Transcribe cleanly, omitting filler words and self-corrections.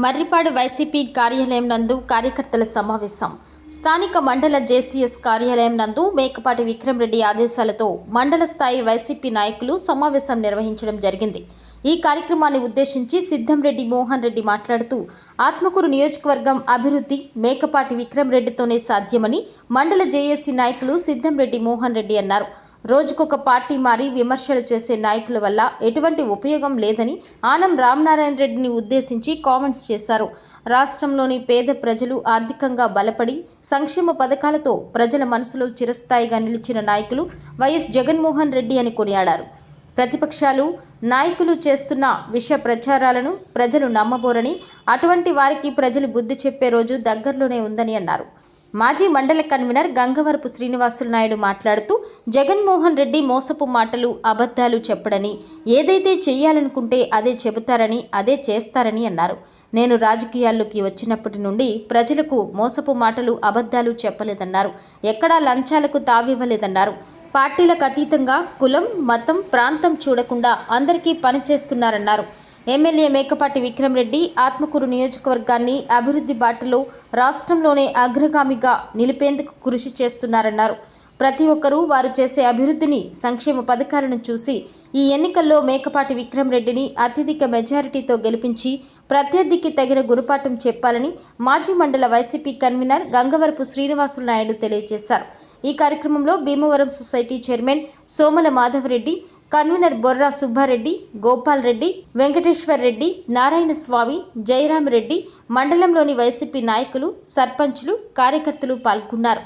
Marripadu YCP కార్యాలయం నందు కార్యకర్తల సమావేశం. స్థానిక మండల జేసీఎస్ కార్యాలయం నందు మేకపాటి విక్రమ్ రెడ్డి ఆదేశాలతో మండల స్థాయి వైసీపీ నాయకులు సమావేశం నిర్వహించడం జరిగింది. ఈ కార్యక్రమాన్ని ఉద్దేశించి సిద్ధంరెడ్డి మోహన్ రెడ్డి మాట్లాడుతూ, ఆత్మకూరు నియోజకవర్గం అభివృద్ధి మేకపాటి విక్రమ్ రెడ్డితోనే సాధ్యమని మండల జేఏసీ నాయకులు సిద్ధంరెడ్డి మోహన్ రెడ్డి అన్నారు. రోజుకొక పార్టీ మారి విమర్శలు చేసే నాయకుల వల్ల ఎటువంటి ఉపయోగం లేదని ఆనం రామనారాయణ రెడ్డిని ఉద్దేశించి కామెంట్స్ చేశారు. రాష్ట్రంలోని పేద ప్రజలు ఆర్థికంగా బలపడి సంక్షేమ పథకాలతో ప్రజల మనసులో చిరస్థాయిగా నిలిచిన నాయకులు వైఎస్ జగన్మోహన్ రెడ్డి అని కొనియాడారు. ప్రతిపక్షాలు నాయకులు చేస్తున్న విష ప్రచారాలను ప్రజలు నమ్మబోరని, అటువంటి వారికి ప్రజలు బుద్ధి చెప్పే రోజు దగ్గరలోనే ఉందని అన్నారు. మాజీ మండల కన్వీనర్ గంగవరపు శ్రీనివాసులు నాయుడు మాట్లాడుతూ, జగన్మోహన్ రెడ్డి మోసపు మాటలు అబద్ధాలు చెప్పడని, ఏదైతే చెయ్యాలనుకుంటే అదే చెబుతారని అదే చేస్తారని అన్నారు. నేను రాజకీయాల్లోకి వచ్చినప్పటి నుండి ప్రజలకు మోసపు మాటలు అబద్ధాలు చెప్పలేదన్నారు. ఎక్కడా లంచాలకు తావివ్వలేదన్నారు. పార్టీలకు అతీతంగా కులం మతం ప్రాంతం చూడకుండా అందరికీ పనిచేస్తున్నారన్నారు. ఎమ్మెల్యే మేకపాటి విక్రమ్ రెడ్డి ఆత్మకూరు నియోజకవర్గాన్ని అభివృద్ధి బాటలో రాష్ట్రంలోనే అగ్రగామిగా నిలిపేందుకు కృషి చేస్తున్నారన్నారు. ప్రతి ఒక్కరూ వారు చేసే అభివృద్ధిని సంక్షేమ పథకాలను చూసి ఈ ఎన్నికల్లో మేకపాటి విక్రమ్ రెడ్డిని అత్యధిక మెజారిటీతో గెలిపించి ప్రత్యర్థికి తగిన గుణపాఠం చెప్పాలని మాజీ మండల వైసీపీ కన్వీనర్ గంగవరపు శ్రీనివాసులు నాయుడు తెలియజేశారు. ఈ కార్యక్రమంలో Bhimavaram society chairman Somala Madhavareddy, convener Borra Subbareddy, Gopal Reddy, Venkateswar Reddy, Narayana Swamy, Jayaram Reddy, మండలంలోని వైసీపీ నాయకులు, సర్పంచులు, కార్యకర్తలు పాల్గొన్నారు.